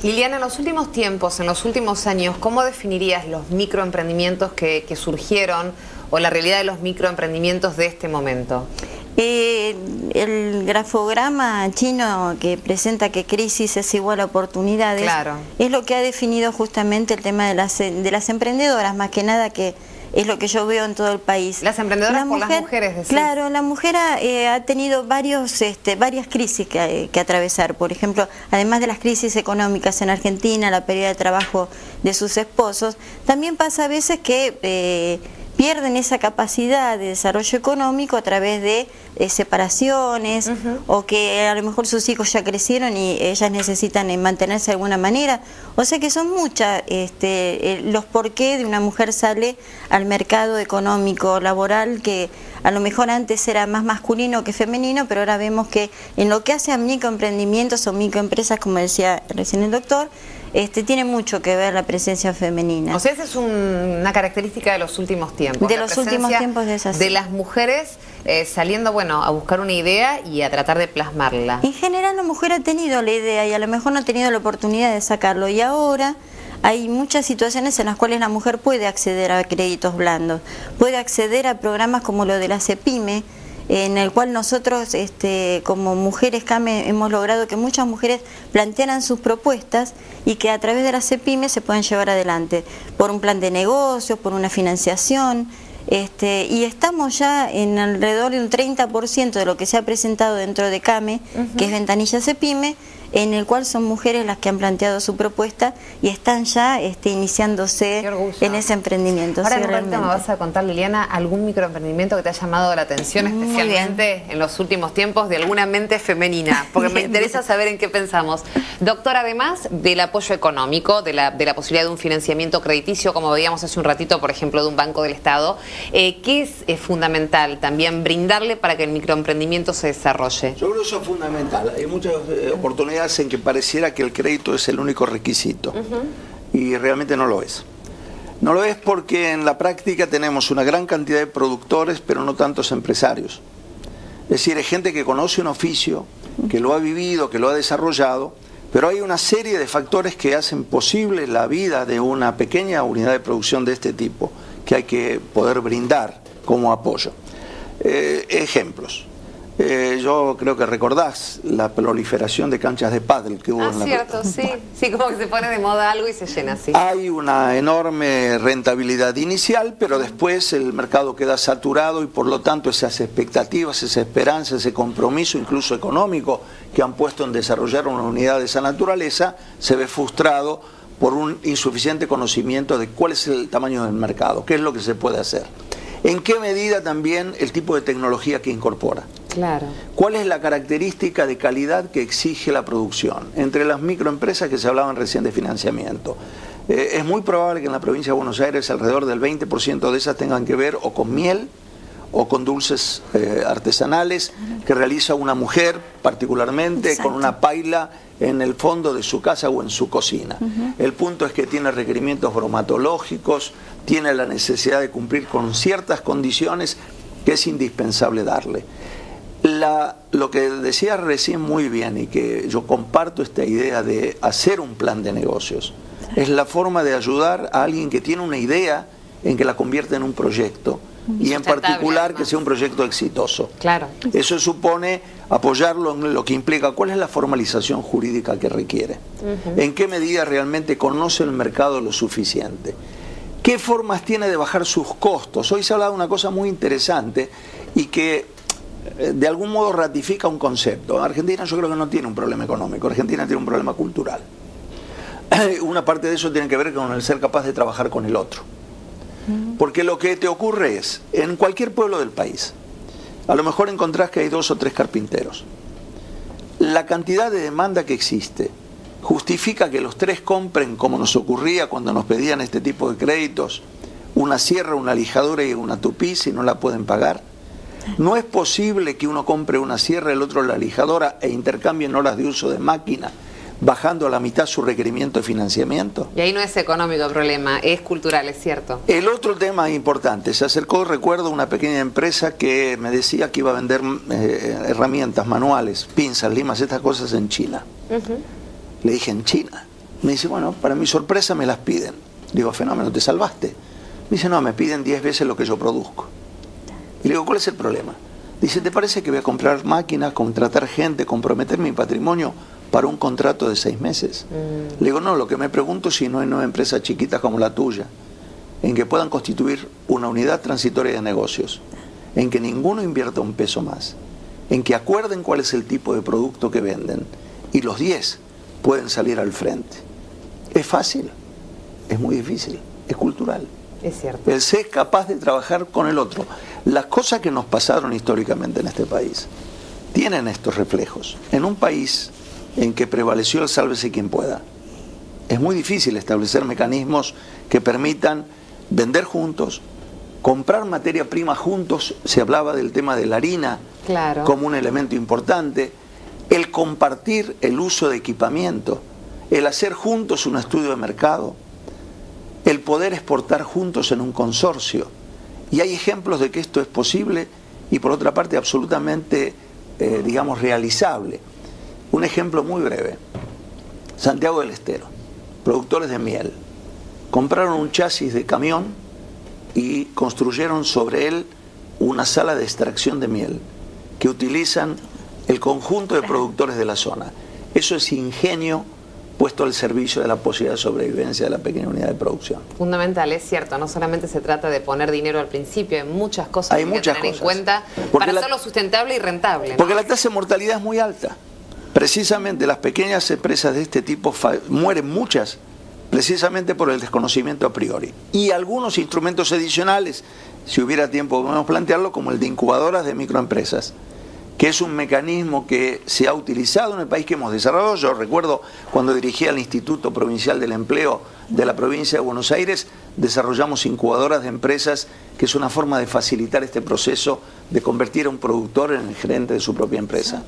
Liliana, en los últimos tiempos, en los últimos años, ¿cómo definirías los microemprendimientos que surgieron o la realidad de los microemprendimientos de este momento? El grafograma chino que presenta que crisis es igual a oportunidades, claro, es lo que ha definido justamente el tema de las emprendedoras, más que nada, que es lo que yo veo en todo el país. Las emprendedoras por las mujeres, decís. Claro, la mujer ha tenido varias crisis que atravesar. Por ejemplo, además de las crisis económicas en Argentina, la pérdida de trabajo de sus esposos, también pasa a veces que pierden esa capacidad de desarrollo económico a través de separaciones, o que a lo mejor sus hijos ya crecieron y ellas necesitan mantenerse de alguna manera. O sea que son muchas los porqué de una mujer sale al mercado económico laboral, que a lo mejor antes era más masculino que femenino, pero ahora vemos que en lo que hace a microemprendimientos o microempresas, como decía recién el doctor, tiene mucho que ver la presencia femenina. O sea, esa es una característica de los últimos tiempos. De los últimos tiempos de las mujeres saliendo, bueno, a buscar una idea y a tratar de plasmarla. En general la mujer ha tenido la idea y a lo mejor no ha tenido la oportunidad de sacarlo, y ahora hay muchas situaciones en las cuales la mujer puede acceder a créditos blandos, puede acceder a programas como lo de la CEPYME, en el cual nosotros como mujeres CAME hemos logrado que muchas mujeres plantearan sus propuestas y que a través de la CEPYME se puedan llevar adelante por un plan de negocios, por una financiación, y estamos ya en alrededor de un 30% de lo que se ha presentado dentro de CAME, que es Ventanilla CEPYME, en el cual son mujeres las que han planteado su propuesta y están ya iniciándose en ese emprendimiento. Ahora sí, en un ratito me vas a contar, Liliana, algún microemprendimiento que te ha llamado la atención, especialmente en los últimos tiempos, de alguna mente femenina, porque me interesa saber en qué pensamos. Doctor, además del apoyo económico, de la posibilidad de un financiamiento crediticio, como veíamos hace un ratito, por ejemplo, de un banco del Estado, ¿qué es fundamental también brindarle para que el microemprendimiento se desarrolle? Yo creo que eso es fundamental. Hay muchas oportunidades en que pareciera que el crédito es el único requisito, y realmente no lo es. No lo es porque en la práctica tenemos una gran cantidad de productores, pero no tantos empresarios. Es decir, hay gente que conoce un oficio, que lo ha vivido, que lo ha desarrollado, pero hay una serie de factores que hacen posible la vida de una pequeña unidad de producción de este tipo, que hay que poder brindar como apoyo. Ejemplos. Yo creo que recordás la proliferación de canchas de pádel que hubo en la... cierto, sí. Sí, como que se pone de moda algo y se llena así. Hay una enorme rentabilidad inicial, pero después el mercado queda saturado y por lo tanto esas expectativas, esa esperanza, ese compromiso incluso económico que han puesto en desarrollar una unidad de esa naturaleza se ve frustrado por un insuficiente conocimiento de cuál es el tamaño del mercado, qué es lo que se puede hacer. ¿En qué medida también el tipo de tecnología que incorpora? Claro. ¿Cuál es la característica de calidad que exige la producción? Entre las microempresas que se hablaban recién de financiamiento, es muy probable que en la provincia de Buenos Aires alrededor del 20% de esas tengan que ver o con miel o con dulces artesanales que realiza una mujer particularmente. Exacto. Con una paila en el fondo de su casa o en su cocina. El punto es que tiene requerimientos bromatológicos, tiene la necesidad de cumplir con ciertas condiciones que es indispensable darle. Lo que decía recién muy bien, y que yo comparto esta idea de hacer un plan de negocios, es la forma de ayudar a alguien que tiene una idea en que la convierta en un proyecto, y en particular que sea un proyecto exitoso. Claro. Eso supone apoyarlo en lo que implica cuál es la formalización jurídica que requiere, en qué medida realmente conoce el mercado lo suficiente, qué formas tiene de bajar sus costos. Hoy se ha hablado de una cosa muy interesante y que de algún modo ratifica un concepto. Argentina yo creo que no tiene un problema económico, Argentina tiene un problema cultural. Una parte de eso tiene que ver con el ser capaz de trabajar con el otro. Porque lo que te ocurre es, en cualquier pueblo del país, a lo mejor encontrás que hay 2 o 3 carpinteros. La cantidad de demanda que existe justifica que los 3 compren, como nos ocurría cuando nos pedían este tipo de créditos, una sierra, una lijadora y una tupí si no la pueden pagar. No es posible que uno compre una sierra, el otro la lijadora e intercambien horas de uso de máquina, bajando a la mitad su requerimiento de financiamiento. Y ahí no es económico el problema, es cultural, es cierto. El otro tema importante, se acercó, recuerdo, una pequeña empresa que me decía que iba a vender herramientas manuales, pinzas, limas, estas cosas en China. Le dije, ¿en China? Me dice, bueno, para mi sorpresa me las piden. Digo, fenómeno, ¿te salvaste? Me dice, no, me piden 10 veces lo que yo produzco. Y le digo, ¿cuál es el problema? Dice, ¿te parece que voy a comprar máquinas, contratar gente, comprometer mi patrimonio para un contrato de 6 meses? Le digo, no, lo que me pregunto es si no hay nuevas empresas chiquitas como la tuya, en que puedan constituir una unidad transitoria de negocios, en que ninguno invierta un peso más, en que acuerden cuál es el tipo de producto que venden, y los 10 pueden salir al frente. ¿Es fácil? Es muy difícil, es cultural. Es cierto. El ser capaz de trabajar con el otro. Las cosas que nos pasaron históricamente en este país tienen estos reflejos. En un país en que prevaleció el sálvese quien pueda, es muy difícil establecer mecanismos que permitan vender juntos, comprar materia prima juntos. Se hablaba del tema de la harina, claro, como un elemento importante, el compartir el uso de equipamiento, el hacer juntos un estudio de mercado, el poder exportar juntos en un consorcio. Y hay ejemplos de que esto es posible y por otra parte absolutamente, digamos, realizable. Un ejemplo muy breve. Santiago del Estero, productores de miel, compraron un chasis de camión y construyeron sobre él una sala de extracción de miel que utilizan el conjunto de productores de la zona. Eso es ingenio puesto al servicio de la posibilidad de sobrevivencia de la pequeña unidad de producción. Fundamental, es cierto, no solamente se trata de poner dinero al principio, hay muchas cosas que tener en cuenta para hacerlo sustentable y rentable, ¿no? Porque la tasa de mortalidad es muy alta. Precisamente las pequeñas empresas de este tipo mueren muchas, precisamente por el desconocimiento a priori. Y algunos instrumentos adicionales, si hubiera tiempo podemos plantearlo, como el de incubadoras de microempresas, que es un mecanismo que se ha utilizado en el país, que hemos desarrollado. Yo recuerdo cuando dirigía el Instituto Provincial del Empleo de la provincia de Buenos Aires, desarrollamos incubadoras de empresas, que es una forma de facilitar este proceso de convertir a un productor en el gerente de su propia empresa.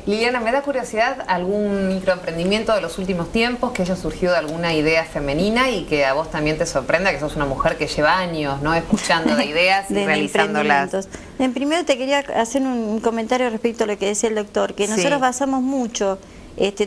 Liliana, me da curiosidad algún microemprendimiento de los últimos tiempos que haya surgido de alguna idea femenina y que a vos también te sorprenda, que sos una mujer que lleva años, ¿no?, escuchando de ideas y realizándolas. Primero te quería hacer un comentario respecto a lo que decía el doctor, que nosotros basamos mucho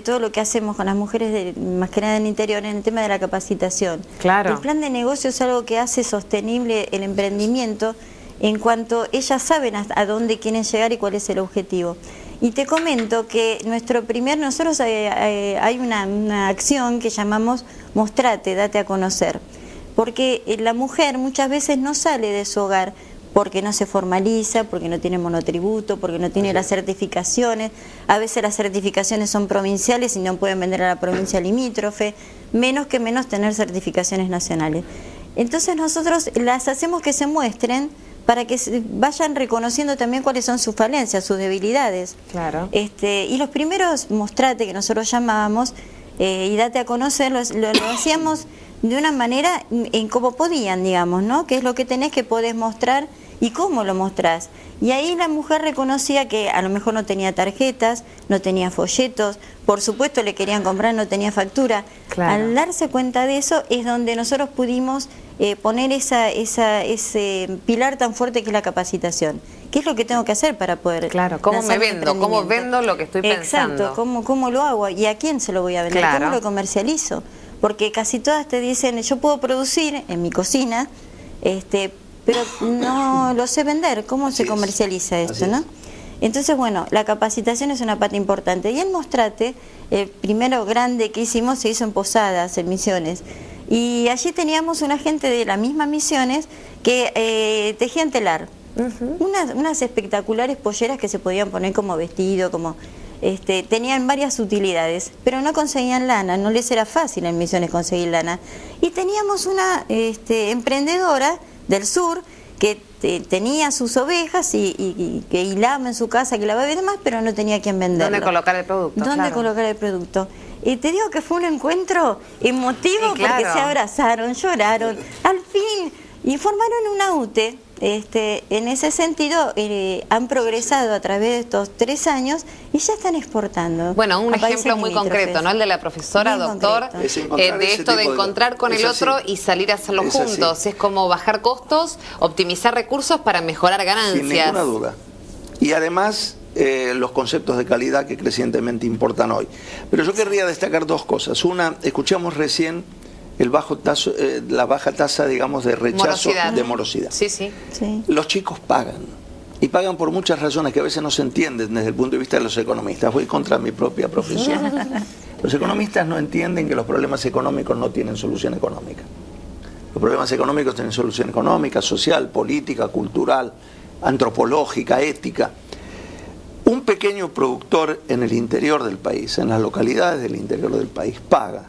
todo lo que hacemos con las mujeres, más que nada en el interior, en el tema de la capacitación. Claro. El plan de negocio es algo que hace sostenible el emprendimiento en cuanto ellas saben a dónde quieren llegar y cuál es el objetivo. Y te comento que nosotros hay una acción que llamamos Mostrate, date a conocer, porque la mujer muchas veces no sale de su hogar porque no se formaliza, porque no tiene monotributo, porque no tiene las certificaciones. A veces las certificaciones son provinciales y no pueden vender a la provincia limítrofe, menos tener certificaciones nacionales. Entonces nosotros las hacemos que se muestren para que vayan reconociendo también cuáles son sus falencias, sus debilidades. Claro. Y los primeros Mostrate, que nosotros llamábamos, y date a conocer, lo hacíamos de una manera en cómo podían, digamos, ¿no? ¿Qué es lo que tenés que podés mostrar y cómo lo mostrás? Y ahí la mujer reconocía que a lo mejor no tenía tarjetas, no tenía folletos, por supuesto le querían comprar, no tenía factura. Claro. Al darse cuenta de eso es donde nosotros pudimos poner ese pilar tan fuerte que es la capacitación. ¿Qué es lo que tengo que hacer para poder... Claro, ¿cómo me vendo? ¿Cómo vendo lo que estoy pensando? Exacto, ¿cómo lo hago? ¿Y a quién se lo voy a vender? Claro. ¿Cómo lo comercializo? Porque casi todas te dicen, yo puedo producir en mi cocina, pero no lo sé vender. ¿Cómo se comercializa esto, no? Entonces, bueno, la capacitación es una parte importante. Y el Mostrate, el primero grande que hicimos, se hizo en Posadas, en Misiones. Y allí teníamos una gente de las mismas Misiones que tejían telar. Unas espectaculares polleras que se podían poner como vestido, como... tenían varias utilidades, pero no conseguían lana, no les era fácil en Misiones conseguir lana. Y teníamos una emprendedora del sur que tenía sus ovejas y que hilaba en su casa, que lavaba y demás, pero no tenía quien venderlo. ¿Dónde colocar el producto? ¿Dónde colocar el producto? Y te digo que fue un encuentro emotivo, porque se abrazaron, lloraron, al fin, y formaron una UTE. En ese sentido han progresado a través de estos 3 años y ya están exportando. Bueno, un ejemplo muy concreto, ¿no? El de la profesora, doctor, de esto de encontrar con el otro y salir a hacerlo juntos. Es como bajar costos, optimizar recursos para mejorar ganancias. Sin ninguna duda. Y además los conceptos de calidad que crecientemente importan hoy. Pero yo querría destacar dos cosas. Una, escuchamos recién la baja tasa, digamos, de rechazo, de morosidad. Sí, sí. Los chicos pagan. Y pagan por muchas razones que a veces no se entienden desde el punto de vista de los economistas. Voy contra mi propia profesión. Los economistas no entienden que los problemas económicos no tienen solución económica. Los problemas económicos tienen solución económica, social, política, cultural, antropológica, ética. Un pequeño productor en el interior del país, en las localidades del interior del país, paga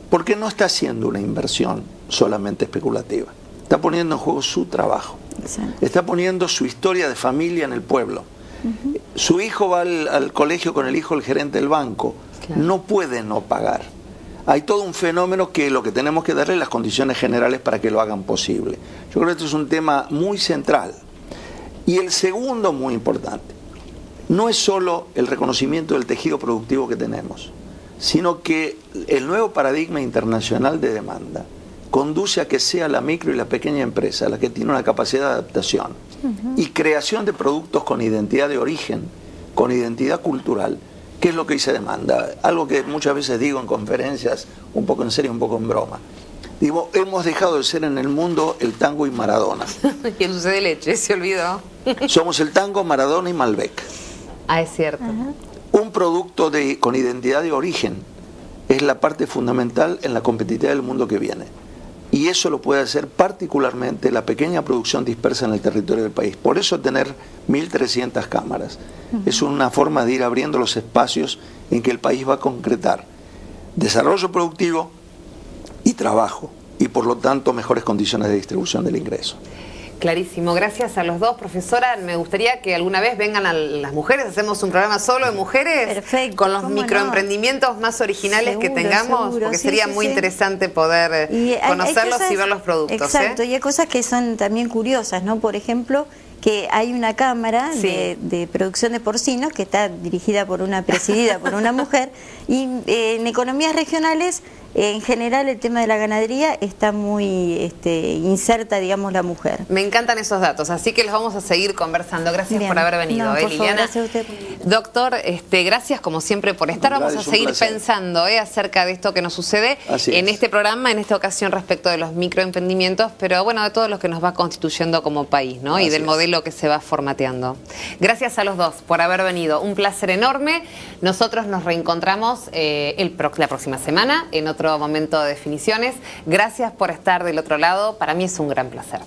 porque no está haciendo una inversión solamente especulativa. Está poniendo en juego su trabajo. Exacto. Está poniendo su historia de familia en el pueblo. Su hijo va al colegio con el hijo del gerente del banco. Claro. No puede no pagar. Hay todo un fenómeno que lo que tenemos que darle las condiciones generales para que lo hagan posible. Yo creo que esto es un tema muy central. Y el segundo, muy importante, no es solo el reconocimiento del tejido productivo que tenemos, sino que el nuevo paradigma internacional de demanda conduce a que sea la micro y la pequeña empresa la que tiene una capacidad de adaptación y creación de productos con identidad de origen, con identidad cultural, que es lo que hoy se demanda. Algo que muchas veces digo en conferencias, un poco en serio, un poco en broma. Digo, hemos dejado de ser en el mundo el tango y Maradona. Y el dulce de leche, se olvidó. Somos el tango, Maradona y Malbec. Ah, es cierto. Un producto con identidad de origen es la parte fundamental en la competitividad del mundo que viene. Y eso lo puede hacer particularmente la pequeña producción dispersa en el territorio del país. Por eso tener 1.300 cámaras es una forma de ir abriendo los espacios en que el país va a concretar desarrollo productivo y trabajo, y por lo tanto mejores condiciones de distribución del ingreso. Clarísimo, gracias a los dos, profesora. Me gustaría que alguna vez vengan las mujeres, hacemos un programa solo de mujeres. Perfecto, con los microemprendimientos más originales que tengamos, porque sería muy interesante poder conocerlos y ver los productos. Exacto, y hay cosas que son también curiosas, ¿no? Por ejemplo, que hay una cámara de producción de porcinos que está presidida por una mujer, y en economías regionales, en general, el tema de la ganadería está muy inserta, digamos, la mujer. Me encantan esos datos, así que los vamos a seguir conversando. Gracias por haber venido, Liliana. Gracias a usted. Doctor, gracias como siempre por estar. Vamos a seguir pensando acerca de esto que nos sucede en este programa, en esta ocasión respecto de los microemprendimientos, pero bueno, de todos los que nos va constituyendo como país, ¿no? Y del modelo que se va formateando. Gracias a los dos por haber venido. Un placer enorme. Nosotros nos reencontramos la próxima semana en otro momento de definiciones. Gracias por estar del otro lado. Para mí es un gran placer.